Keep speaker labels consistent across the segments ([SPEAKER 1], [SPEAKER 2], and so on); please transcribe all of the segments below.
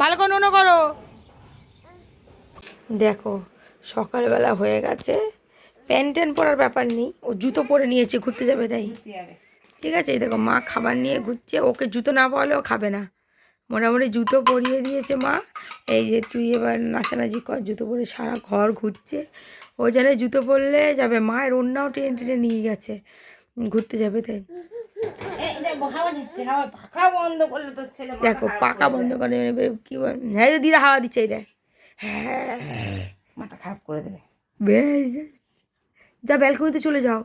[SPEAKER 1] ভালো করে নোনো করো। দেখো সকালবেলা হয়ে গেছে, প্যান্ট ট্যান্ট পরার ব্যাপার নেই, ও জুতো পরে নিয়েছে, ঘুরতে যাবে তাই। ঠিক আছে, এই দেখো মা খাবার নিয়ে ঘুরছে, ওকে জুতো না পরালেও খাবে না, মোটামুটি জুতো পরিয়ে দিয়েছে মা। এই যে তুই এবার নাচানাচি কর, জুতো পরে সারা ঘর ঘুরছে, ও জানে জুতো পরলে যাবে। মায়ের অন্যও টেনে টেনে নিয়ে গেছে, ঘুরতে যাবে তাই। দেখো পাকা বন্ধ করে কি বল, হ্যাঁ দিদা হাওয়া দিচ্ছে, এই দেখ। হ্যাঁ
[SPEAKER 2] মাথা খারাপ করে দেবে।
[SPEAKER 1] বেশ, যা ব্যালকনিতে চলে যাও,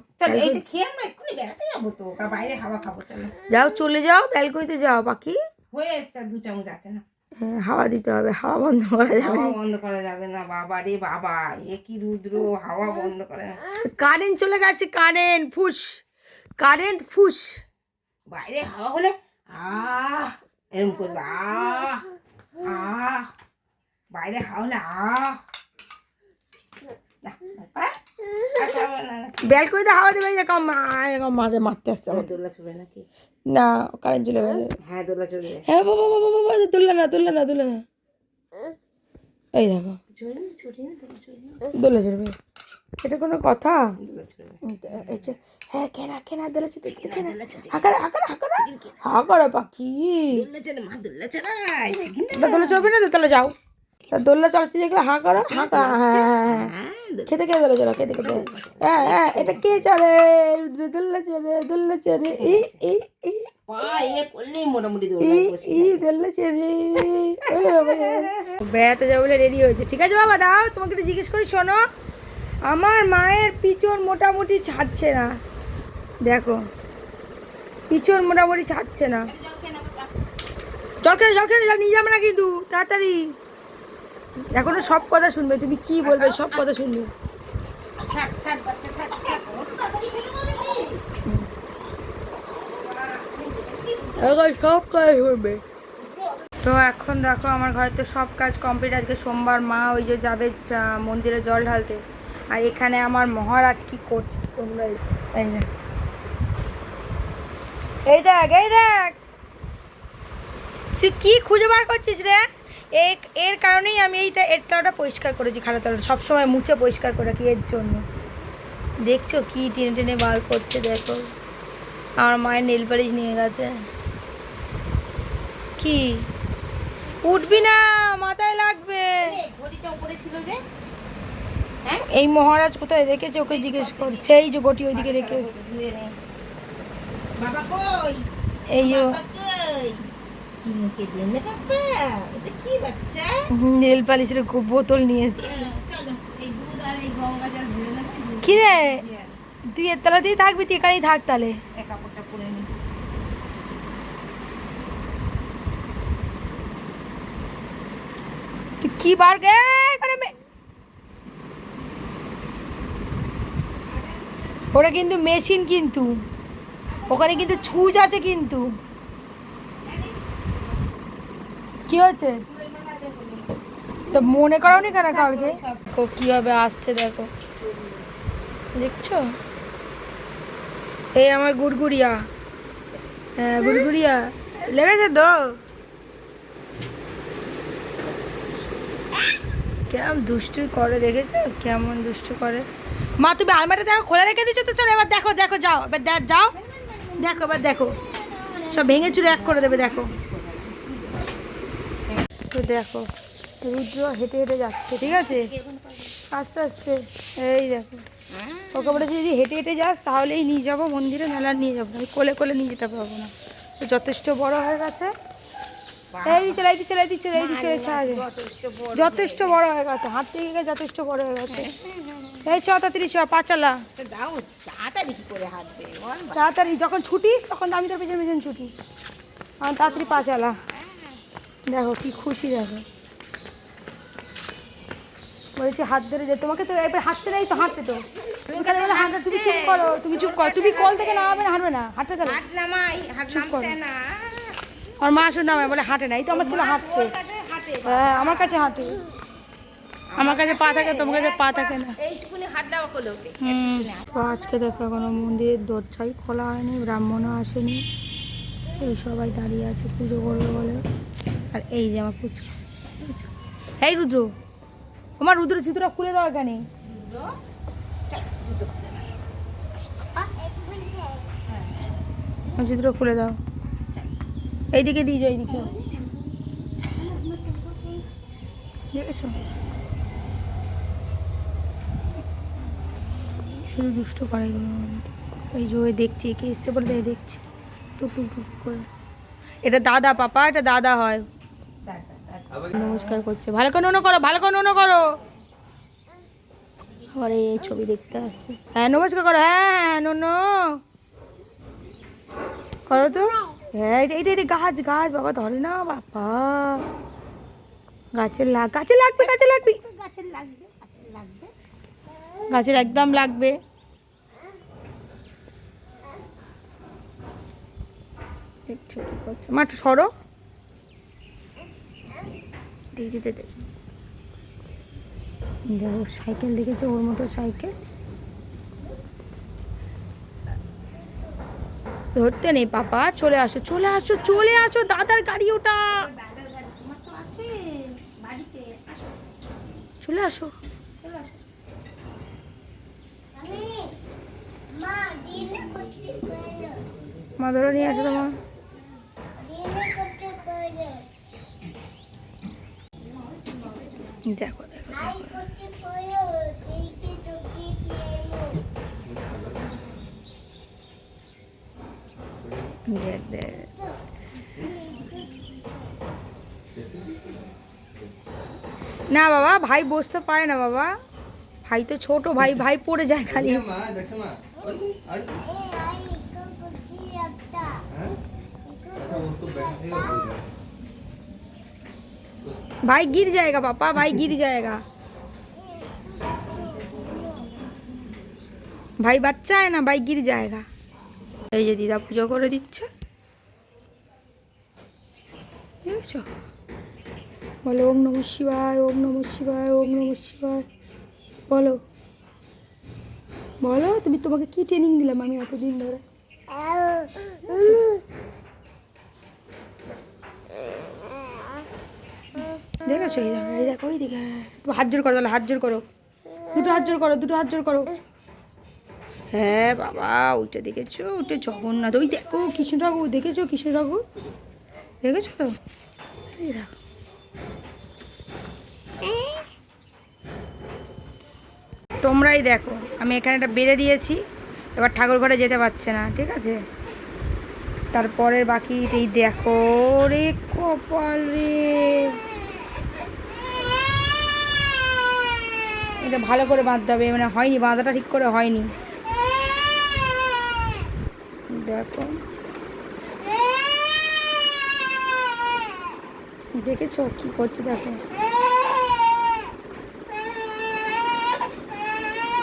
[SPEAKER 2] বাইরে হাওয়া খাবো। চলো
[SPEAKER 1] যাও চলে যাও, ব্যালকনিতে যাও পাখি।
[SPEAKER 2] হয়ে এসছে, 2 চামচ আছে না।
[SPEAKER 1] হ্যাঁ হাওয়া দিতে হবে, হাওয়া বন্ধ করা যাবে
[SPEAKER 2] হাওয়া
[SPEAKER 1] না।
[SPEAKER 2] বন্ধ করা যাবে না। বাবা রে বাবা, এ কি রুদ্র, হাওয়া বন্ধ করে না।
[SPEAKER 1] কারেন্ট চলে গেছে, কারেন্ট ফুস, কারেন্ট ফুস।
[SPEAKER 2] বাইরে হাওয়া হলে এরকম করবে, বাইরে হাওয়া হলে
[SPEAKER 1] ব্যালকনিতে হাওয়া দেবে, দেখো মা মাঝে মারতে আসছে আমার।
[SPEAKER 2] দোলা চলবে নাকি?
[SPEAKER 1] না কারেন্ট চলে গেছে।
[SPEAKER 2] হ্যাঁ দোলা চলবে।
[SPEAKER 1] হ্যাঁ বাবা বাবা বাবা, তুললে না তুললে না তুললে না, এই দেখো দোলে চড়বে, এটা কোনো কথা? হ্যাঁ কেনা কেনা দোলেছে, হাঁকারা হাঁকারা হাঁকারা হাঁকারা পাখি। দোলে চড়বে না, তাহলে যাও, দোল্লা চালাচ্ছি যেগুলো হাঁ করো, হাঁ করা। হ্যাঁ হ্যাঁ হ্যাঁ, খেতে খেতে দোলে চলো, খেতে খেতে। হ্যাঁ হ্যাঁ, এটা কে চলে? দোল্লা চলে, দোল্লা চলে, বেড়াতে যাবো বলে রেডি হয়েছে। ঠিক আছে বাবা, দাও তোমাকে একটু জিজ্ঞেস করি, শোনো, আমার মায়ের পিছন মোটামুটি ছাড়ছে না, দেখো পিছন মোটামুটি ছাড়ছে না। জল খেলে নিয়ে যাবে না কিন্তু, তাড়াতাড়ি। এখনো সব কথা শুনবে, তুমি কি বলবে সব কথা শুনবে। সব কাজ করবে। তো এখন দেখো আমার ঘরে তো সব কাজ কমপ্লিট। আজকে সোমবার, মা ওই যে যাবে মন্দিরে জল ঢালতে। আর এখানে আমার মহারাজ কি করছে তোমরা এই দেখ, এই দেখ, এই দেখ, তুই কি খুঁজে বার করছিস রে? এর কারণেই আমি এর তলাটা পরিষ্কার করেছি, খাটের তলাটা সবসময় মুছে পরিষ্কার করে রাখি এর জন্য। দেখছো কি টেনে টেনে বার করছে, দেখো আমার মায়ের নেল পালিশ নিয়ে গেছে। কি উঠবি না, মাথায় লাগবে। এই মহারাজ কোথায় রেখেছে ওকে জিজ্ঞেস কর, সেই যে গটি ওইদিকে রেখে। এই যে নেল পালিশের বোতল নিয়ে এসেছে। কি রে, তুই এর তলাতেই থাকবি, তুই এখানেই থাক তাহলে। তুই কি বার গে ওরা কিন্তু মেশিন, কিন্তু ওখানে কিন্তু ছুঁচ আছে কিন্তু। কি হয়েছে তো মনে করাও নি কেন কালকে? কিভাবে আসছে দেখো, দেখছো? এই আমার গুড়গুড়িয়া, হ্যাঁ গুড়গুড়িয়া লেগেছে তো। কেমন দুষ্টু করে, দেখেছো কেমন দুষ্টু করে। মা তুমি আলমারিটা দেখো খোলা রেখে দিচ্ছ তো, চলো এবার দেখো, দেখো যাও এবার যাও, দেখো এবার দেখো, সব ভেঙে চুরে এক করে দেবে। দেখো তো দেখো রুদ্র হেঁটে হেঁটে যাচ্ছে, ঠিক আছে আস্তে আস্তে। এই দেখো ওকে বলেছি যদি হেঁটে হেঁটে যাস তাহলেই নিয়ে যাবো মন্দিরে, নাহলে আর নিয়ে যাবো না, কোলে কোলে নিয়ে যেতে পারবো না, তো যথেষ্ট বড় হয়ে গেছে। এই দিচ্ছে এই দিচ্ছে এই দিচ্ছে এই দিচ্ছে, যথেষ্ট বড় হয়ে গেছে, হাঁটতে গিয়ে যথেষ্ট বড় হয়ে গেছে। এই 36 পা চালা, তাড়াতাড়ি যখন ছুটিস তখন আমি তোর পেছন পেছন ছুটি, আমার তাড়াতাড়ি পা চালা। দেখো কি খুশি, দেখো বলেছি হাত ধরে যে, তোমাকে তো এবার হাঁটতে নেই তো, হাঁটতে তো তুমি কেন বলে হাঁটা, তুমি চুপ করো, তুমি চুপ করো, তুমি কল থেকে নামাবে না, হাঁটবে না, হাঁটতে চলো, চুপ করো। আমার মা শুনে নামায় বলে হাঁটে না, এই তো আমার ছেলে হাঁটছে, হ্যাঁ আমার কাছে হাঁটে, আমার কাছে পা থাকে, তোমার কাছে পা থাকে না। তো আজকে দেখো এখনো মন্দিরের দরজাই খোলা হয়নি, ব্রাহ্মণও আসেনি, এই সবাই দাঁড়িয়ে আছে পুজো করবে বলে। আর এই যে আমার পুচকা। এই রুদ্র, আমার রুদ্র জুতোটা খুলে দাও এখানে। জুতোটা খুলে দাও, এইদিকে দিয়ে যাও, এইদিকে দেখেছো, শুধু দুষ্ট করে এগুলো। এই যে ওই দেখছি কে এসছে বলে তাই দেখছি টুক টুক টুক করে। এটা দাদা পাপা, এটা দাদা হয়। নমস্কার করছে, ভালো করে নোনো করো, ভালো করে নোনো করো। আবার এই ছবি দেখতে আসছে। হ্যাঁ নমস্কার করো, হ্যাঁ হ্যাঁ নোনো করো তো। হ্যাঁ এটা এটা এটা গাছ গাছ বাবা ধরে না বাবা, গাছের গাছে লাগবে, গাছে লাগবে, গাছের একদম লাগবে। দেখছো কি করছে মা, একটু সরো। দিতে দেখো সাইকেল দেখেছো, ওর মতো সাইকেল ধরতে নেই পাপা। চলে আসো চলে আসো চলে আসো, দাদার গাড়ি ওটা, চলে আসো। মা ধরে নিয়ে আসো তোমার। দেখো দেখো দেখ দেখ, না বাবা ভাই বসতে পারে না বাবা, ভাই তো ছোট, ভাই ভাই পড়ে যায় খালি। भाई गिर जाएगा पापा, भाई गिर जाएगा। भाई बच्चा है ना, भाई गिर जाएगा। এই যে দিদা পুজো করে দিচ্ছে, দেখেছো, বলো ওম নমঃ শিবায়, ওম নমঃ শিবায়, ওম নমঃ শিবায়। বলো বলো, তুমি তোমাকে কি ট্রেনিং দিলাম আমি এতদিন ধরে। দেখেছো, এই দেখো এই দেখো, ওই দিকে একটু হাত জোর করো, তাহলে হাত জোর করো, দুটো হাত জোর করো, দুটো হাত জোর করো। হ্যাঁ বাবা ওইটা দেখেছো, ওইটা জগন্নাথ, ওই দেখো কৃষ্ণ ঠাকুর, দেখেছো কৃষ্ণ ঠাকুর, দেখেছো তো, এই দেখো। তোমরাই দেখো, আমি এখানে একটা বেঁধে দিয়েছি, এবার ঠাকুর ঘরে যেতে পারছে না, ঠিক আছে। তারপরের বাকি এই দেখো রে কপাল রে, এটা ভালো করে বাঁধতে হবে, মানে হয়নি বাঁধাটা ঠিক করে হয়নি, দেখো দেখেছো কি করছে, দেখো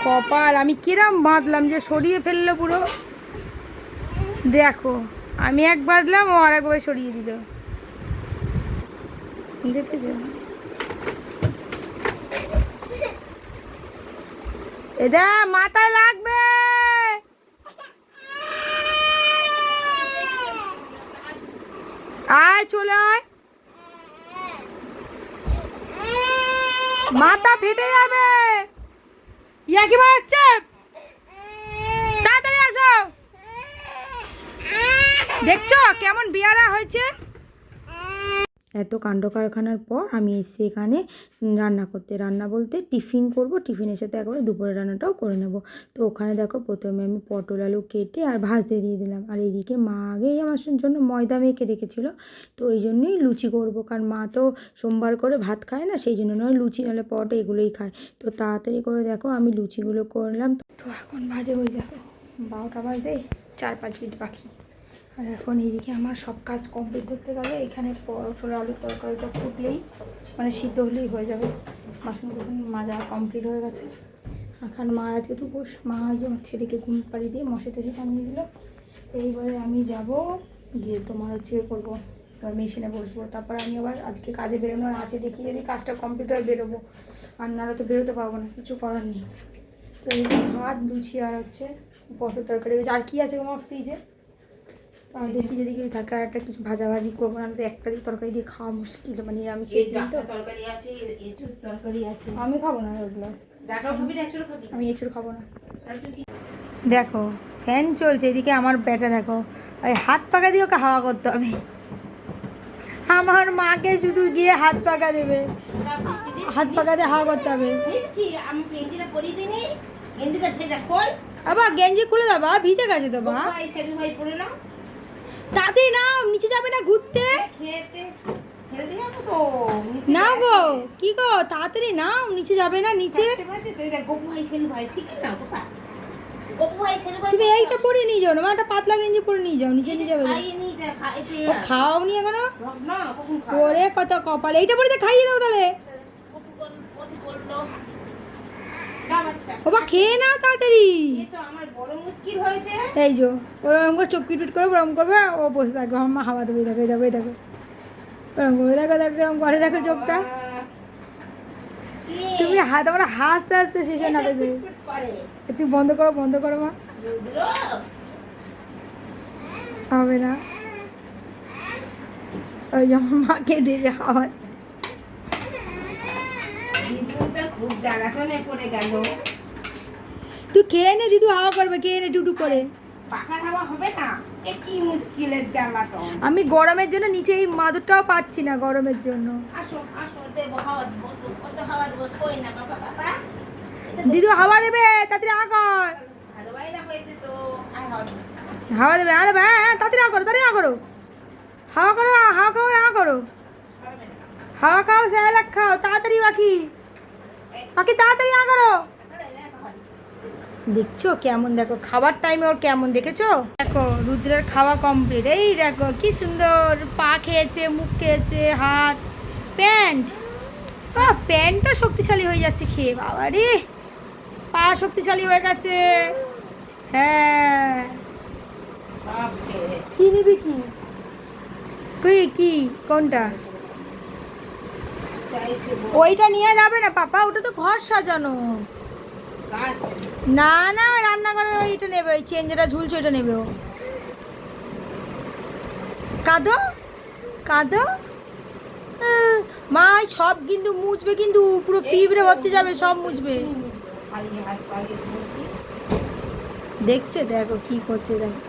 [SPEAKER 1] কপাল, আমি কিরম বাঁধলাম যে সরিয়ে ফেললো পুরো, দেখো আমি এক বাঁধলাম ও আর একবার সরিয়ে দিল, দেখেছো। এটা মাথায় লাগবে, আয় চলে আয়, মাথা ফেটে যাবে, ইয়া কি হচ্ছে, তাড়াতাড়ি আসো। দেখছো কেমন বিয়ারা হয়েছে। এত কাণ্ড কারখানার পর আমি এসেছি এখানে রান্না করতে, রান্না বলতে টিফিন করব, টিফিনের সাথে একবারে দুপুরের রান্নাটাও করে নেব। তো ওখানে দেখো প্রথমে আমি পটল আলু কেটে আর ভাজতে দিয়ে দিলাম, আর এইদিকে মা আগেই আমার জন্য ময়দা মেখে রেখেছিলো, তো ওই জন্যই লুচি করব, কারণ মা তো সোমবার করে ভাত খায় না, সেই জন্য নয় লুচি নাহলে পরোটা এগুলোই খায়। তো তাড়াতাড়ি করে দেখো আমি লুচিগুলো করলাম। তো এখন বাজে ওই দেখো 12টা বাজে 4-5 মিনিট বাকি, আর এখন এইদিকে আমার সব কাজ কমপ্লিট করতে গেলে এখানে পটল আলুর তরকারিটা ফুটলেই মানে সিদ্ধ হলেই হয়ে যাবে। বাসন কুসন মাজা কমপ্লিট হয়ে গেছে। এখন মা আজকে তো বস, মা ওই যে আমার ছেলেকে ঘুম পাড়ি দিয়ে মশা টসে টানিয়ে দিল। এইবারে আমি যাব গিয়ে তোমার হচ্ছে করবো, এবার মেশিনে বসবো, তারপর আমি আবার আজকে কাজে বেরোনোর আছে, দেখি যদি কাজটা কমপ্লিট হয়ে বেরোবো, আর নাহলে তো বেরোতে পারবো না, কিছু করার নেই। তো এই ভাত লুচি আর হচ্ছে পটল তরকারি, আর কি আছে তোমার ফ্রিজে, আর দেখি যদি কিছু থাকে আর একটা কিছু ভাজাভাজি করবো, না তো একটা দিয়ে তরকারি দিয়ে খাওয়া মুশকিল, মানে নিরামিষ
[SPEAKER 2] এই
[SPEAKER 1] দিন তো।
[SPEAKER 2] তরকারি আছে, এঁচুড় তরকারি আছে।
[SPEAKER 1] আমি খাবো না ওগুলো,
[SPEAKER 2] ডাটাও খাবি না এঁচুড় খাবি?
[SPEAKER 1] আমি এঁচুড় খাবো না।
[SPEAKER 2] তাহলে তুই কি?
[SPEAKER 1] দেখো ফ্যান চলছে, এদিকে আমার ব্যাটা দেখো, ওই হাত পাকা দিয়ে ওকে হাওয়া করতে হবে। আমার মাকে শুধু গিয়ে হাত পাকা দেবে, হাত পাকা দিয়ে হাওয়া করতে হবে।
[SPEAKER 2] নিচ্ছি, আমি গেঞ্জিটা পরিয়ে দিইনি, গেঞ্জিটা ভেজা খোল।
[SPEAKER 1] আবার গেঞ্জি খুলে দাও, ভিজে গেছে তো বা।
[SPEAKER 2] ভাই সেলু ভাই পরে নাও।
[SPEAKER 1] তাতে নাও, নিচে যাবে না ঘুরতে?
[SPEAKER 2] খেতে খেলতে যাবো তো।
[SPEAKER 1] নাও গো, কি গো তাড়াতাড়ি নাও, নিচে যাবে না নিচে?
[SPEAKER 2] গপু ভাই সেলু ভাই শিখে নাও কোথা? গপু ভাই সেলু ভাই
[SPEAKER 1] তুমি এইটা পরে নিয়ে যাও না, একটা পাতলা গেঞ্জি পরে নিয়ে যাও, নিচে নিয়ে যাবে।
[SPEAKER 2] খাইয়ে নিয়ে যা,
[SPEAKER 1] ও খাওয়াও নি এখনো?
[SPEAKER 2] না কখন খাও?
[SPEAKER 1] ওরে কত কপাল, এইটা পরে তো খাইয়ে দাও তাহলে।
[SPEAKER 2] করলো যা বাচ্চা।
[SPEAKER 1] ও বা খেয়ে নাও তাড়াতাড়ি।
[SPEAKER 2] এ তো আমার বড় মুশকিল হয়েছে।
[SPEAKER 1] এই যো ওরকম করে চোখ পিট করে ওরকম করবে, ও বসে থাকবে, আমার মা হাওয়া দেবে, দেখো দেখো দেখো ওরকম করবে, দেখো দেখো এরকম করে, দেখো চোখটা। তুমি তোমার হাসতে হাসতে শেষ হয় না দেবে। তুমি বন্ধ করো, বন্ধ করো মা, হবে না। ওই যেমন মাকে দেবে হাওয়া।
[SPEAKER 2] খুব জ্বালাতনে পড়ে গেল।
[SPEAKER 1] তুই খেয়ে নে, দিদু হাওয়া করবে, খেয়ে নে টুটু করে।
[SPEAKER 2] পাখা হাওয়া হবে না, এ কি মুশকিলের জ্বালাতন।
[SPEAKER 1] আমি গরমের জন্য নিচে এই মাদুরটাও পাচ্ছি না, গরমের জন্য।
[SPEAKER 2] আসো আসো, দেবো হাওয়া দেবো, কত হাওয়া দেবো, কই না বাবা বাবা।
[SPEAKER 1] দিদু হাওয়া দেবে, তাড়াতাড়ি আ কর।
[SPEAKER 2] ভালো বাইনা হয়েছে তো, আয় হাওয়া দেবো।
[SPEAKER 1] হাওয়া দেবে, আরে হ্যাঁ হ্যাঁ তাড়াতাড়ি আ করো, তাড়াতাড়ি আ করো, হাওয়া করো, হাওয়া খাও, আ করো, হাওয়া খাও, স্যালাড খাও, তাড়াতাড়ি বাকি বাকি তাড়াতাড়ি আ করো। দেখছো কেমন, দেখো খাবার টাইমে ওর কেমন, দেখেছো? দেখো রুদ্রের খাওয়া কমপ্লিট, এই দেখো কি সুন্দর পা খেয়েছে, মুখ খেয়েছে, হাত, প্যান্ট। প্যান্টটা শক্তিশালী হয়ে যাচ্ছে খেয়ে, বাবা রে পা শক্তিশালী হয়ে গেছে। হ্যাঁ কি নিবি, কি তুই কি কোনটা? ওইটা নিয়ে যাবে না পাপা, ওটা তো ঘর সাজানো। না না রান্নাঘরের ওইটা নেবে, ওই চেন যেটা ঝুলছে ওইটা নেবে ও। কাঁদো কাঁদো মা, সব কিন্তু মুছবে, কিন্তু পুরো পিঁপড়ে ভর্তি যাবে, সব মুছবে। দেখছো দেখো কি করছে, দেখো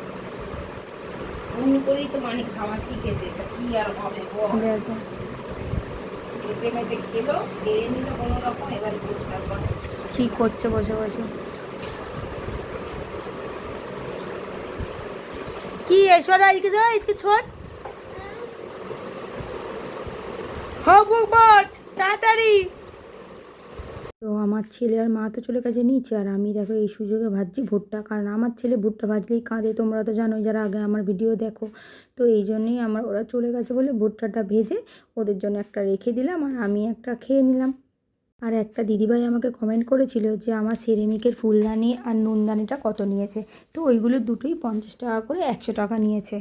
[SPEAKER 2] অমনি করেই তো মানে খাওয়া শিখেছে, এটা কি আর হবে বল।
[SPEAKER 1] দেখো
[SPEAKER 2] খেতে মেতে খেলো, খেয়ে নিল কোনো রকম, এবার পরিষ্কার করে
[SPEAKER 1] কি করছে বসে বসে। কি এসরা আজকে যা আজকে ছোট হবু বাজ তাড়াতাড়ি। তো আমার ছেলে আর মা তো চলে গেছে নিচে, আর আমি দেখো এই সুযোগে ভাজছি ভুট্টা, কারণ আমার ছেলে ভুট্টা ভাজলেই কাঁদে, তোমরা তো জানোই যারা আগে আমার ভিডিও দেখো। তো এই জন্যই ওরা চলে গেছে বলে ভুট্টাটা ভেজে ওদের জন্য একটা রেখে দিলাম, আর আমি একটা খেয়ে নিলাম। আর একটা দিদিভাই আমাকে কমেন্ট করেছিল যে আমার সেরেমিকের ফুলদানি আর নুনদানিটা কত নিয়েছে, তো ওইগুলো দুটোই 50 টাকা করে 100 টাকা নিয়েছে।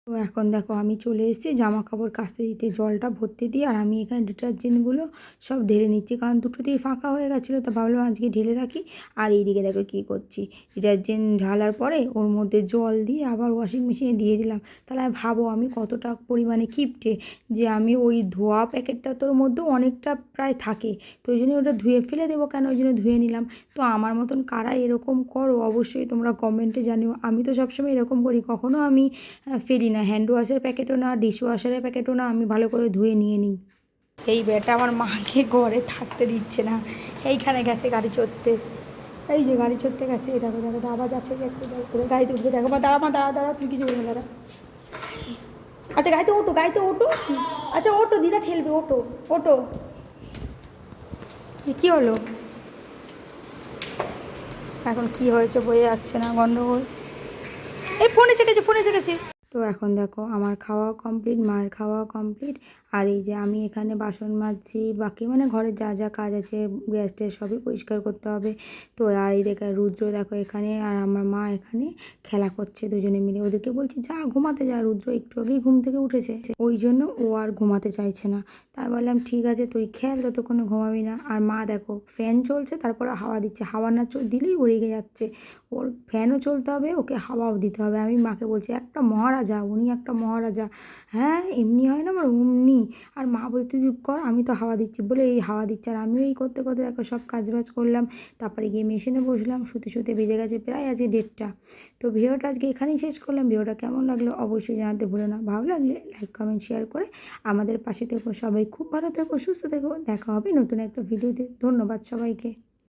[SPEAKER 1] তো এখন দেখো আমি চলে এসেছি জামা কাপড় কাচতে দিতে, জলটা ভর্তি দিয়ে, আর আমি এখানে ডিটারজেন্টগুলো সব ঢেলে নিচ্ছি, কারণ দুটোতেই ফাঁকা হয়ে গেছিলো, তো ভাবলাম আজকে ঢেলে রাখি। আর এইদিকে দেখো কী করছি, ডিটারজেন্ট ঢালার পরে ওর মধ্যে জল দিয়ে আবার ওয়াশিং মেশিনে দিয়ে দিলাম। তাহলে ভাবো আমি কতটা পরিমাণে কিপটে, যে আমি ওই ধোয়া প্যাকেটটা তোর মধ্যে অনেকটা প্রায় থাকে, তো ওই জন্য ওটা ধুয়ে ফেলে দেবো কেন, ওই জন্য ধুয়ে নিলাম। তো আমার মতন কারা এরকম করো অবশ্যই তোমরা কমেন্টে জানিও। আমি তো সবসময় এরকম করি, কখনো আমি ফেলি না, হ্যান্ড ওয়াশের প্যাকেটও না, ডিশ ওয়াশারের প্যাকেটও না, আমি ভালো করে ধুয়ে নিয়ে নিই। এই বেটা আমার মাকে ঘরে থাকতে দিচ্ছে না, এইখানে গেছে গাড়ি চড়তে, এই যে গাড়ি চড়তে গেছে, এই দেখো দেখো আওয়াজ আছে, একটু গাড়িতে উঠবে, দেখো মা দাঁড়া, মা দাঁড়া দাঁড়া, তুই কিছু বলবে দাঁড়া। আচ্ছা গাড়িতে ওঠো, গাড়িতে ওঠো, আচ্ছা ওঠো, দিদা ঠেলবে, ওঠো ওঠো। কী হলো এখন, কি হয়েছে বোঝা যাচ্ছে না, গন্ডগোল, এই ফোনে চেকেছে, ফোনে চেকেছে। তো এখন দেখো আমার খাওয়া কমপ্লিট, মায়ের খাওয়া কমপ্লিট, আর এই যে আমি এখানে বাসন মাজছি, বাকি মানে ঘরের যা যা কাজ আছে গ্যাস ট্যাস সবই পরিষ্কার করতে হবে। তো আর এই দেখো রুদ্র দেখো এখানে আর আমার মা এখানে খেলা করছে দুজনে মিলে। ওদেরকে বলছি যা ঘুমাতে যা, রুদ্র একটু আগেই ঘুম থেকে উঠেছে, ওই জন্য ও আর ঘুমাতে চাইছে না। তাই বললাম ঠিক আছে তুই খেল, ততক্ষণে ঘুমাবি না। আর মা দেখো ফ্যান চলছে তারপরে হাওয়া দিচ্ছে, হাওয়া না দিলেই ও রেগে যাচ্ছে। ওর ফ্যানও চলতে হবে, ওকে হাওয়াও দিতে হবে। আমি মাকে বলছি একটা মহারাজা, উনি একটা মহারাজা, হ্যাঁ এমনি হয় না আমার অমনি। আর মা বলতে চুপ কর, আমি তো হাওয়া দিচ্ছি বলে এই হাওয়া দিচ্ছে। আর আমিও এই করতে করতে দেখো সব কাজ বাজ করলাম, তারপরে গিয়ে মেশিনে বসলাম। শুতে শুতে বেজে গেছে প্রায় আজকে 1:30। তো ভিডিওটা আজকে এখানেই শেষ করলাম। ভিডিওটা কেমন লাগলো অবশ্যই জানাতে ভুলো না। ভালো লাগলে লাইক কমেন্ট শেয়ার করে আমাদের পাশে থেকো। সবাই খুব ভালো থেকো, সুস্থ থেকো। দেখা হবে নতুন একটা ভিডিওতে। ধন্যবাদ সবাইকে।